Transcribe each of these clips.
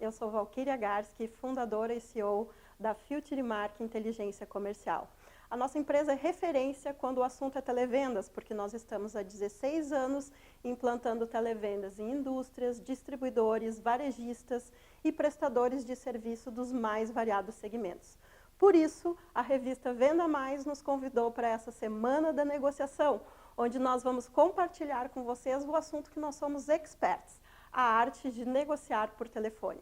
eu sou Valquíria Garski, fundadora e CEO da Filtrimark Inteligência Comercial. A nossa empresa é referência quando o assunto é televendas, porque nós estamos há 16 anos implantando televendas em indústrias, distribuidores, varejistas e prestadores de serviço dos mais variados segmentos. Por isso, a revista Venda Mais nos convidou para essa Semana da Negociação, onde nós vamos compartilhar com vocês o assunto que nós somos experts, a arte de negociar por telefone.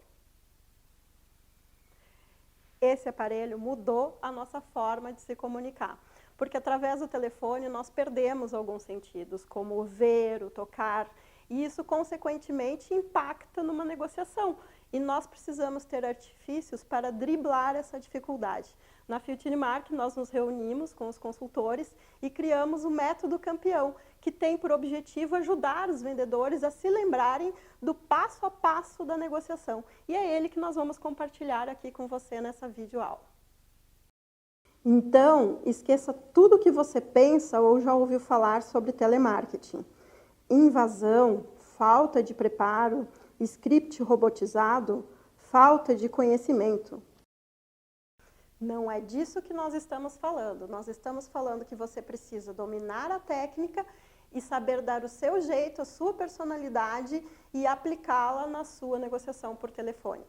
Esse aparelho mudou a nossa forma de se comunicar, porque através do telefone nós perdemos alguns sentidos, como o ver, o tocar, e isso consequentemente impacta numa negociação. E nós precisamos ter artifícios para driblar essa dificuldade. Na Filtrimark, nós nos reunimos com os consultores e criamos o método campeão, que tem por objetivo ajudar os vendedores a se lembrarem do passo a passo da negociação. E é ele que nós vamos compartilhar aqui com você nessa videoaula. Então, esqueça tudo o que você pensa ou já ouviu falar sobre telemarketing. Invasão, falta de preparo, script robotizado, falta de conhecimento. Não é disso que nós estamos falando. Nós estamos falando que você precisa dominar a técnica e saber dar o seu jeito, a sua personalidade e aplicá-la na sua negociação por telefone.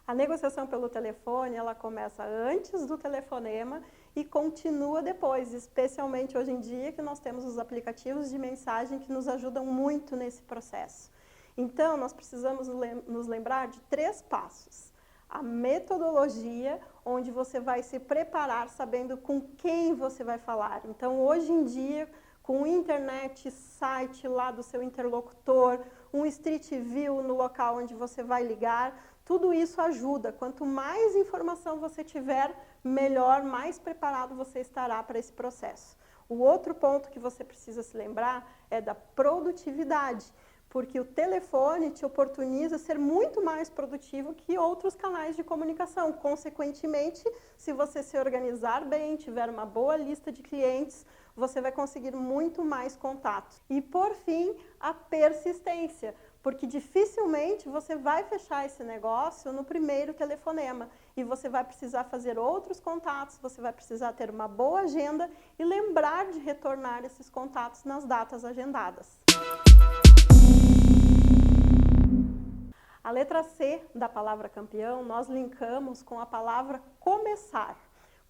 A negociação pelo telefone, ela começa antes do telefonema e continua depois, especialmente hoje em dia que nós temos os aplicativos de mensagem que nos ajudam muito nesse processo. Então, nós precisamos nos lembrar de 3 passos. A metodologia, onde você vai se preparar sabendo com quem você vai falar. Então, hoje em dia, com internet, site lá do seu interlocutor, um Street View no local onde você vai ligar, tudo isso ajuda. Quanto mais informação você tiver, melhor, mais preparado você estará para esse processo. O outro ponto que você precisa se lembrar é da produtividade, porque o telefone te oportuniza ser muito mais produtivo que outros canais de comunicação. Consequentemente, se você se organizar bem, tiver uma boa lista de clientes, você vai conseguir muito mais contatos. E, por fim, a persistência, porque dificilmente você vai fechar esse negócio no primeiro telefonema. E você vai precisar fazer outros contatos, você vai precisar ter uma boa agenda e lembrar de retornar esses contatos nas datas agendadas. A letra C da palavra campeão, nós linkamos com a palavra começar.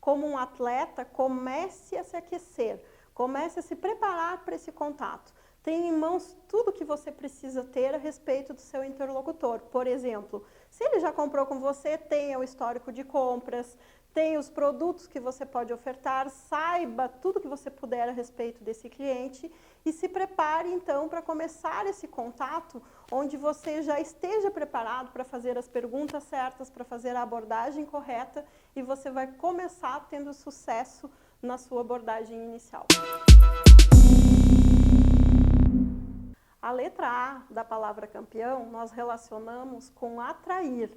Como um atleta, comece a se aquecer, comece a se preparar para esse contato. Tenha em mãos tudo o que você precisa ter a respeito do seu interlocutor. Por exemplo, se ele já comprou com você, tenha o histórico de compras, tenha os produtos que você pode ofertar, saiba tudo que você puder a respeito desse cliente e se prepare então para começar esse contato onde você já esteja preparado para fazer as perguntas certas, para fazer a abordagem correta e você vai começar tendo sucesso na sua abordagem inicial. A letra A da palavra campeão nós relacionamos com atrair.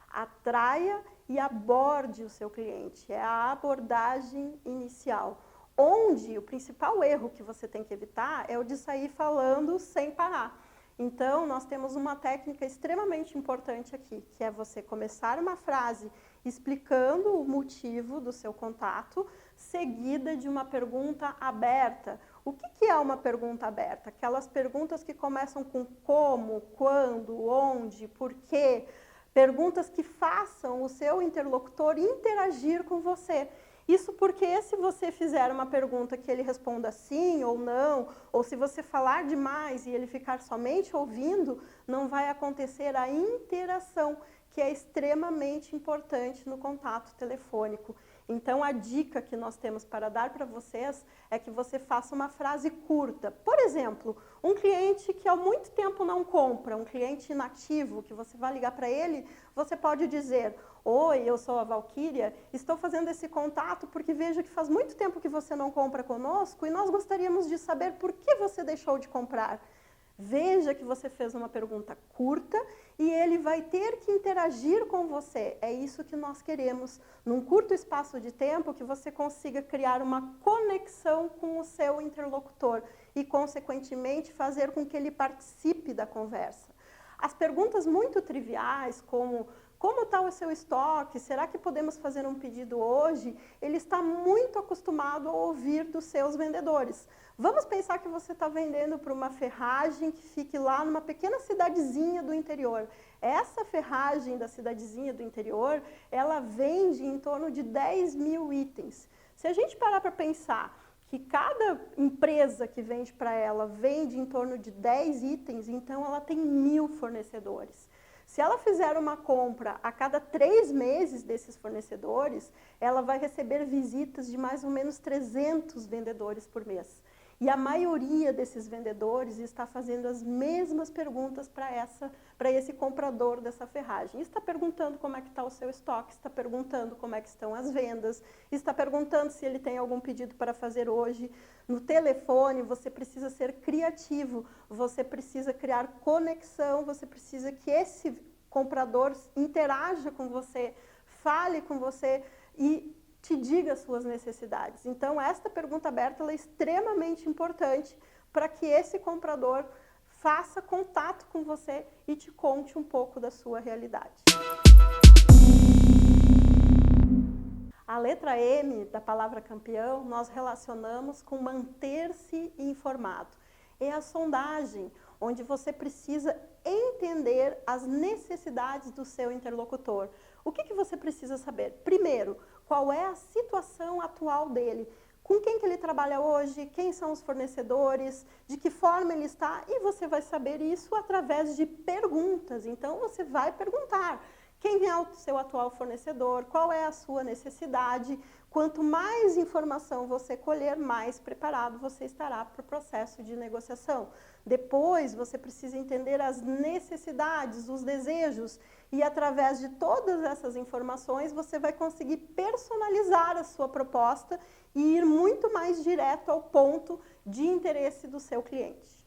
Atraia e aborde o seu cliente. É a abordagem inicial. Onde o principal erro que você tem que evitar é o de sair falando sem parar. Então, nós temos uma técnica extremamente importante aqui, que é você começar uma frase explicando o motivo do seu contato, seguida de uma pergunta aberta. O que é uma pergunta aberta? Aquelas perguntas que começam com como, quando, onde, por quê. Perguntas que façam o seu interlocutor interagir com você. Isso porque se você fizer uma pergunta que ele responda sim ou não, ou se você falar demais e ele ficar somente ouvindo, não vai acontecer a interação, que é extremamente importante no contato telefônico. Então, a dica que nós temos para dar para vocês é que você faça uma frase curta. Por exemplo, um cliente que há muito tempo não compra, um cliente inativo, que você vai ligar para ele, você pode dizer: oi, eu sou a Valquíria, estou fazendo esse contato porque vejo que faz muito tempo que você não compra conosco e nós gostaríamos de saber por que você deixou de comprar. Veja que você fez uma pergunta curta e ele vai ter que interagir com você. É isso que nós queremos, num curto espaço de tempo, que você consiga criar uma conexão com o seu interlocutor e, consequentemente, fazer com que ele participe da conversa. As perguntas muito triviais, como Como está o seu estoque? Será que podemos fazer um pedido hoje? Ele está muito acostumado a ouvir dos seus vendedores. Vamos pensar que você está vendendo para uma ferragem que fique lá numa pequena cidadezinha do interior. Essa ferragem da cidadezinha do interior, ela vende em torno de 10 mil itens. Se a gente parar para pensar que cada empresa que vende para ela vende em torno de 10 itens, então ela tem 1000 fornecedores. Se ela fizer uma compra a cada 3 meses desses fornecedores, ela vai receber visitas de mais ou menos 300 vendedores por mês. E a maioria desses vendedores está fazendo as mesmas perguntas para esse comprador dessa ferragem. Está perguntando como é que está o seu estoque, está perguntando como é que estão as vendas, está perguntando se ele tem algum pedido para fazer hoje. No telefone, você precisa ser criativo, você precisa criar conexão, você precisa que esse comprador interaja com você, fale com você e te diga as suas necessidades. Então, esta pergunta aberta ela é extremamente importante para que esse comprador faça contato com você e te conte um pouco da sua realidade. A letra M da palavra campeão, nós relacionamos com manter-se informado. É a sondagem, onde você precisa entender as necessidades do seu interlocutor. O que você precisa saber? Primeiro, qual é a situação atual dele? Com quem que ele trabalha hoje? Quem são os fornecedores? De que forma ele está? E você vai saber isso através de perguntas. Então, você vai perguntar. Quem é o seu atual fornecedor? Qual é a sua necessidade? Quanto mais informação você colher, mais preparado você estará para o processo de negociação. Depois, você precisa entender as necessidades, os desejos, e através de todas essas informações, você vai conseguir personalizar a sua proposta e ir muito mais direto ao ponto de interesse do seu cliente.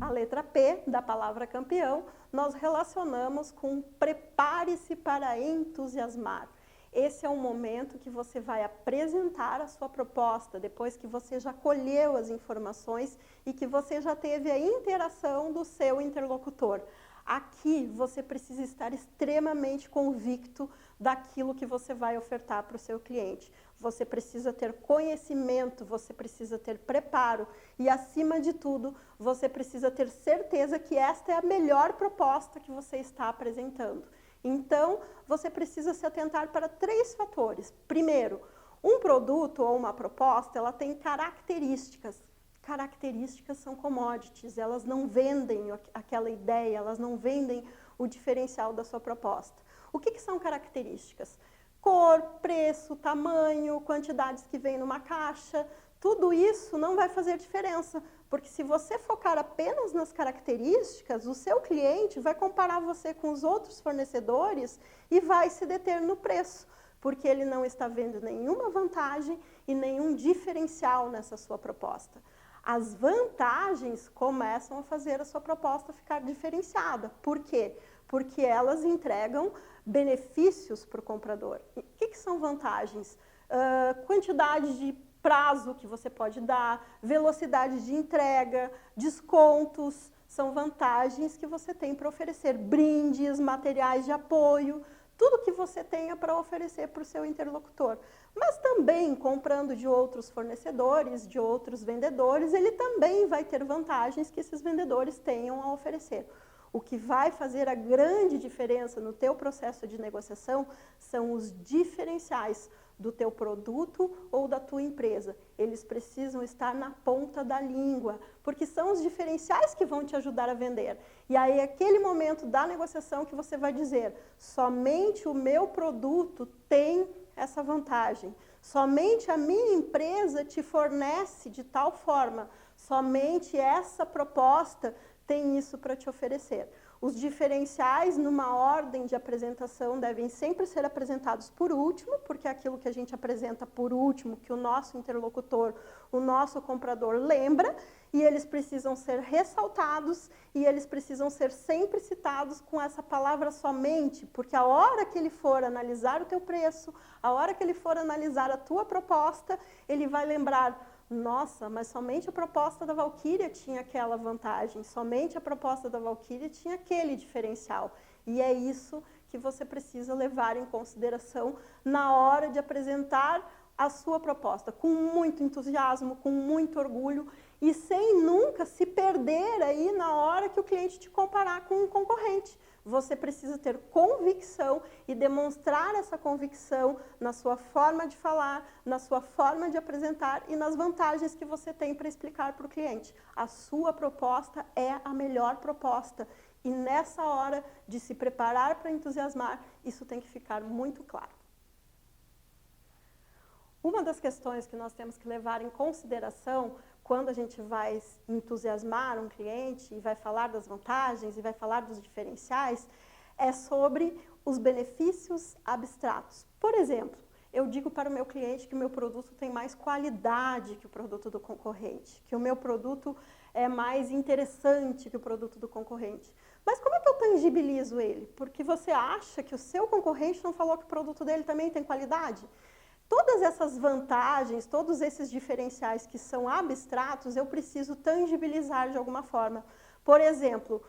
A letra P da palavra campeão, nós relacionamos com prepare-se para entusiasmar. Esse é um momento que você vai apresentar a sua proposta, depois que você já colheu as informações e que você já teve a interação do seu interlocutor. Aqui você precisa estar extremamente convicto daquilo que você vai ofertar para o seu cliente. Você precisa ter conhecimento, você precisa ter preparo e, acima de tudo, você precisa ter certeza que esta é a melhor proposta que você está apresentando. Então, você precisa se atentar para 3 fatores. Primeiro, um produto ou uma proposta, ela tem características. Características são commodities, elas não vendem aquela ideia, elas não vendem o diferencial da sua proposta. O que são características? Cor, preço, tamanho, quantidades que vem numa caixa, tudo isso não vai fazer diferença, porque se você focar apenas nas características, o seu cliente vai comparar você com os outros fornecedores e vai se deter no preço, porque ele não está vendo nenhuma vantagem e nenhum diferencial nessa sua proposta. As vantagens começam a fazer a sua proposta ficar diferenciada. Por quê? Porque elas entregam benefícios para o comprador. O que são vantagens? Quantidade de prazo que você pode dar, velocidade de entrega, descontos, são vantagens que você tem para oferecer, brindes, materiais de apoio, tudo que você tenha para oferecer para o seu interlocutor. Mas também, comprando de outros fornecedores, de outros vendedores, ele também vai ter vantagens que esses vendedores tenham a oferecer. O que vai fazer a grande diferença no teu processo de negociação são os diferenciais do teu produto ou da tua empresa. Eles precisam estar na ponta da língua, porque são os diferenciais que vão te ajudar a vender. E aí, aquele momento da negociação que você vai dizer, somente o meu produto tem essa vantagem, somente a minha empresa te fornece de tal forma, somente essa proposta tem isso para te oferecer. Os diferenciais, numa ordem de apresentação, devem sempre ser apresentados por último, porque é aquilo que a gente apresenta por último, que o nosso interlocutor, o nosso comprador lembra, e eles precisam ser ressaltados, e eles precisam ser sempre citados com essa palavra somente, porque a hora que ele for analisar o teu preço, a hora que ele for analisar a tua proposta, ele vai lembrar nossa, mas somente a proposta da Valkyria tinha aquela vantagem, somente a proposta da Valkyria tinha aquele diferencial. E é isso que você precisa levar em consideração na hora de apresentar a sua proposta, com muito entusiasmo, com muito orgulho e sem nunca se perder aí na hora que o cliente te comparar com um concorrente. Você precisa ter convicção e demonstrar essa convicção na sua forma de falar, na sua forma de apresentar e nas vantagens que você tem para explicar para o cliente. A sua proposta é a melhor proposta e nessa hora de se preparar para entusiasmar, isso tem que ficar muito claro. Uma das questões que nós temos que levar em consideração quando a gente vai entusiasmar um cliente e vai falar das vantagens e vai falar dos diferenciais, é sobre os benefícios abstratos. Por exemplo, eu digo para o meu cliente que o meu produto tem mais qualidade que o produto do concorrente, que o meu produto é mais interessante que o produto do concorrente. Mas como é que eu tangibilizo ele? Porque você acha que o seu concorrente não falou que o produto dele também tem qualidade? Todas essas vantagens, todos esses diferenciais que são abstratos, eu preciso tangibilizar de alguma forma. Por exemplo,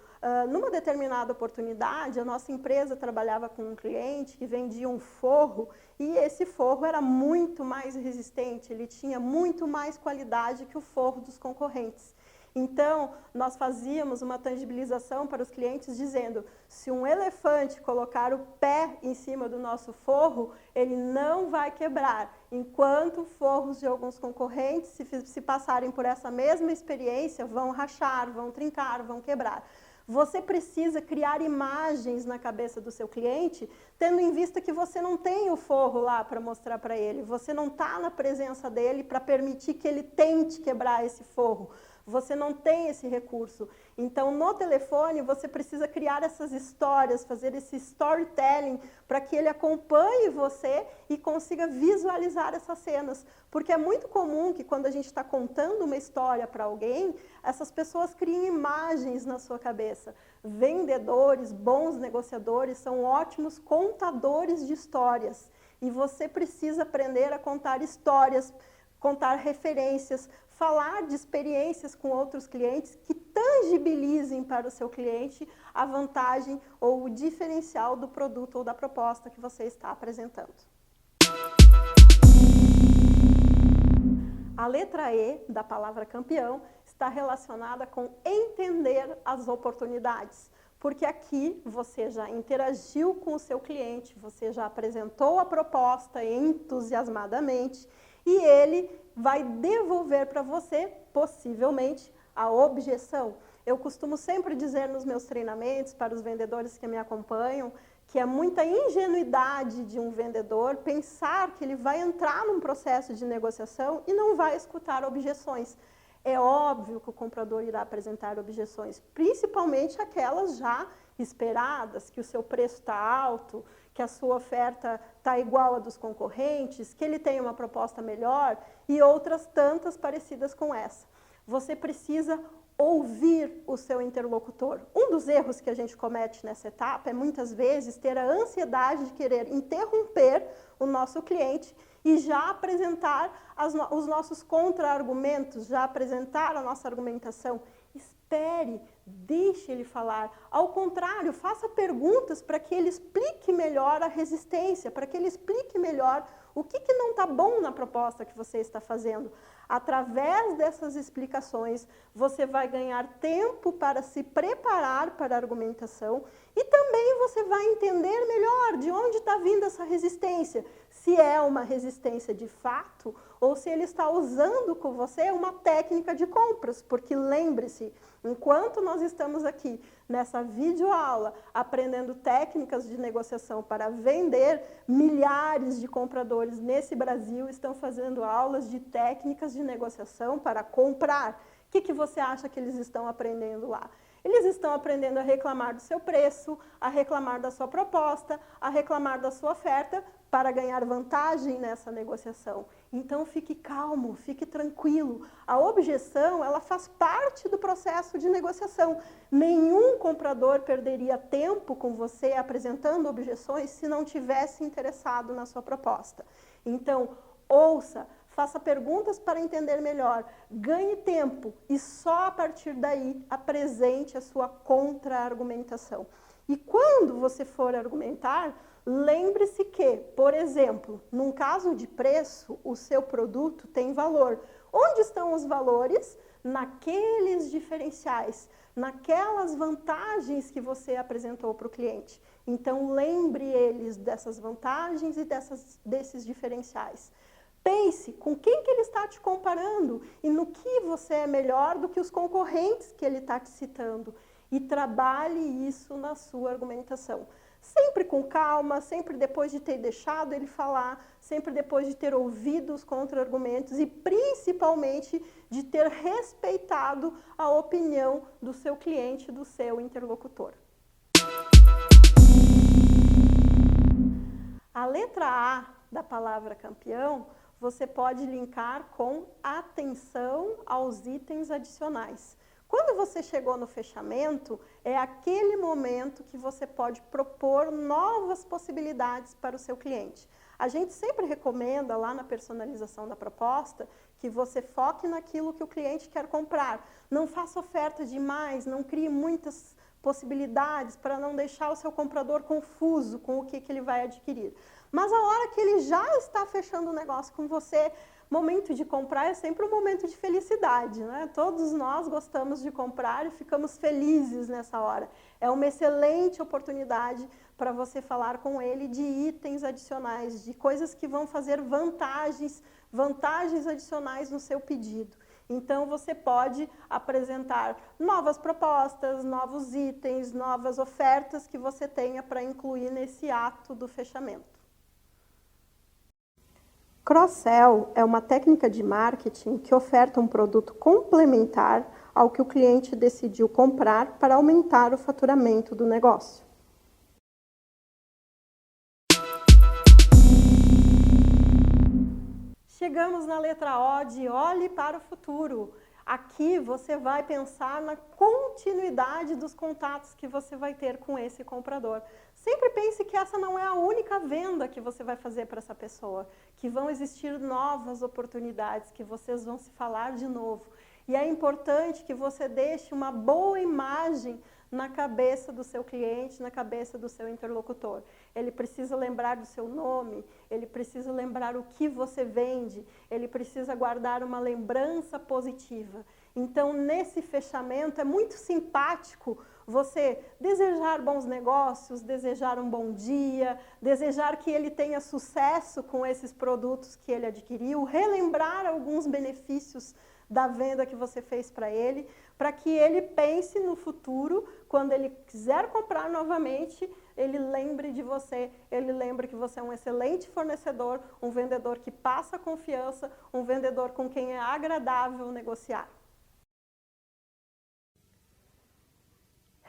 numa determinada oportunidade, a nossa empresa trabalhava com um cliente que vendia um forro e esse forro era muito mais resistente, ele tinha muito mais qualidade que o forro dos concorrentes. Então, nós fazíamos uma tangibilização para os clientes dizendo, se um elefante colocar o pé em cima do nosso forro, ele não vai quebrar, enquanto forros de alguns concorrentes, se passarem por essa mesma experiência, vão rachar, vão trincar, vão quebrar. Você precisa criar imagens na cabeça do seu cliente, tendo em vista que você não tem o forro lá para mostrar para ele, você não está na presença dele para permitir que ele tente quebrar esse forro. Você não tem esse recurso. Então, no telefone, você precisa criar essas histórias, fazer esse storytelling para que ele acompanhe você e consiga visualizar essas cenas. Porque é muito comum que quando a gente está contando uma história para alguém, essas pessoas criem imagens na sua cabeça. Vendedores, bons negociadores, são ótimos contadores de histórias. E você precisa aprender a contar histórias, contar referências, falar de experiências com outros clientes que tangibilizem para o seu cliente a vantagem ou o diferencial do produto ou da proposta que você está apresentando. A letra E da palavra campeão está relacionada com entender as oportunidades. Porque aqui você já interagiu com o seu cliente, você já apresentou a proposta entusiasmadamente e ele vai devolver para você, possivelmente, a objeção. Eu costumo sempre dizer nos meus treinamentos, para os vendedores que me acompanham, que é muita ingenuidade de um vendedor pensar que ele vai entrar num processo de negociação e não vai escutar objeções. É óbvio que o comprador irá apresentar objeções, principalmente aquelas já esperadas, que o seu preço está alto, que a sua oferta está igual à dos concorrentes, que ele tem uma proposta melhor e outras tantas parecidas com essa. Você precisa ouvir o seu interlocutor. Um dos erros que a gente comete nessa etapa é muitas vezes ter a ansiedade de querer interromper o nosso cliente e já apresentar os nossos contra-argumentos, já apresentar a nossa argumentação. Espere, deixe ele falar. Ao contrário, faça perguntas para que ele explique melhor a resistência, para que ele explique melhor o que não está bom na proposta que você está fazendo. Através dessas explicações, você vai ganhar tempo para se preparar para a argumentação e também você vai entender melhor de onde está vindo essa resistência. Se é uma resistência de fato ou se ele está usando com você uma técnica de compras. Porque lembre-se, enquanto nós estamos aqui nessa videoaula aprendendo técnicas de negociação para vender, milhares de compradores nesse Brasil estão fazendo aulas de técnicas de negociação para comprar. O que você acha que eles estão aprendendo lá? Eles estão aprendendo a reclamar do seu preço, a reclamar da sua proposta, a reclamar da sua oferta para ganhar vantagem nessa negociação. Então, fique calmo, fique tranquilo. A objeção, ela faz parte do processo de negociação. Nenhum comprador perderia tempo com você apresentando objeções se não tivesse interessado na sua proposta. Então, ouça, faça perguntas para entender melhor, ganhe tempo e só a partir daí apresente a sua contra-argumentação. E quando você for argumentar, lembre-se que, por exemplo, num caso de preço, o seu produto tem valor. Onde estão os valores? Naqueles diferenciais, naquelas vantagens que você apresentou para o cliente. Então, lembre eles dessas vantagens e desses diferenciais. Pense com quem que ele está te comparando e no que você é melhor do que os concorrentes que ele está te citando. E trabalhe isso na sua argumentação. Sempre com calma, sempre depois de ter deixado ele falar, sempre depois de ter ouvido os contra-argumentos e principalmente de ter respeitado a opinião do seu cliente, do seu interlocutor. A letra A da palavra campeão, você pode linkar com atenção aos itens adicionais. Quando você chegou no fechamento, é aquele momento que você pode propor novas possibilidades para o seu cliente. A gente sempre recomenda lá na personalização da proposta que você foque naquilo que o cliente quer comprar. Não faça oferta demais, não crie muitas possibilidades para não deixar o seu comprador confuso com o que ele vai adquirir. Mas a hora que ele já está fechando o negócio com você, momento de comprar é sempre um momento de felicidade, né? Todos nós gostamos de comprar e ficamos felizes nessa hora. É uma excelente oportunidade para você falar com ele de itens adicionais, de coisas que vão fazer vantagens adicionais no seu pedido. Então, você pode apresentar novas propostas, novos itens, novas ofertas que você tenha para incluir nesse ato do fechamento. Cross-sell é uma técnica de marketing que oferta um produto complementar ao que o cliente decidiu comprar para aumentar o faturamento do negócio. Chegamos na letra O de olhe para o futuro. Aqui você vai pensar na continuidade dos contatos que você vai ter com esse comprador. Sempre pense que essa não é a única venda que você vai fazer para essa pessoa, que vão existir novas oportunidades, que vocês vão se falar de novo. E é importante que você deixe uma boa imagem na cabeça do seu cliente, na cabeça do seu interlocutor. Ele precisa lembrar do seu nome, ele precisa lembrar o que você vende, ele precisa guardar uma lembrança positiva. Então, nesse fechamento, é muito simpático você desejar bons negócios, desejar um bom dia, desejar que ele tenha sucesso com esses produtos que ele adquiriu, relembrar alguns benefícios da venda que você fez para ele, para que ele pense no futuro, quando ele quiser comprar novamente, ele lembre de você, ele lembre que você é um excelente fornecedor, um vendedor que passa confiança, um vendedor com quem é agradável negociar.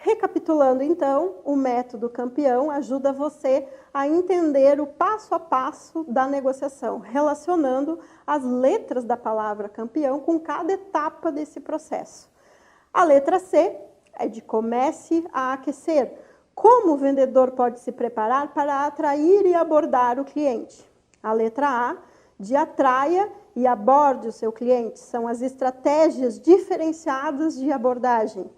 Recapitulando então, o método campeão ajuda você a entender o passo a passo da negociação, relacionando as letras da palavra campeão com cada etapa desse processo. A letra C é de comece a aquecer. Como o vendedor pode se preparar para atrair e abordar o cliente? A letra A, de atraia e aborde o seu cliente. São as estratégias diferenciadas de abordagem.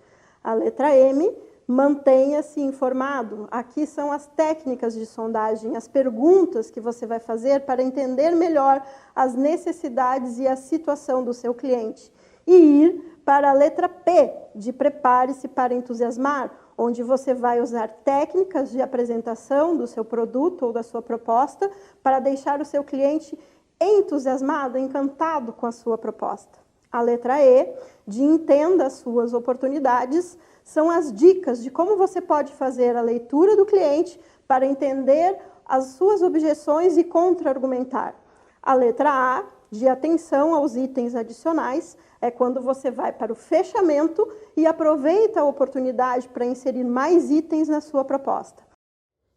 A letra M, mantenha-se informado. Aqui são as técnicas de sondagem, as perguntas que você vai fazer para entender melhor as necessidades e a situação do seu cliente. E ir para a letra P, de prepare-se para entusiasmar, onde você vai usar técnicas de apresentação do seu produto ou da sua proposta para deixar o seu cliente entusiasmado, encantado com a sua proposta. A letra E, de entenda as suas oportunidades, são as dicas de como você pode fazer a leitura do cliente para entender as suas objeções e contra-argumentar. A letra A, de atenção aos itens adicionais, é quando você vai para o fechamento e aproveita a oportunidade para inserir mais itens na sua proposta.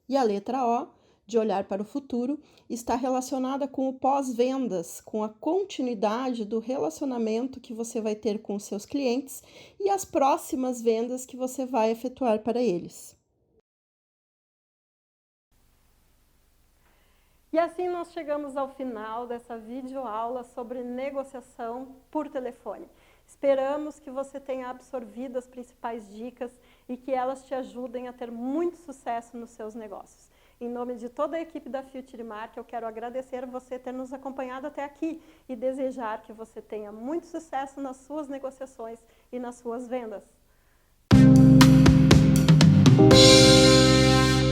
E a letra O, de olhar para o futuro, está relacionada com o pós-vendas, com a continuidade do relacionamento que você vai ter com os seus clientes e as próximas vendas que você vai efetuar para eles. E assim nós chegamos ao final dessa videoaula sobre negociação por telefone. Esperamos que você tenha absorvido as principais dicas e que elas te ajudem a ter muito sucesso nos seus negócios. Em nome de toda a equipe da FutureMark, eu quero agradecer a você ter nos acompanhado até aqui e desejar que você tenha muito sucesso nas suas negociações e nas suas vendas.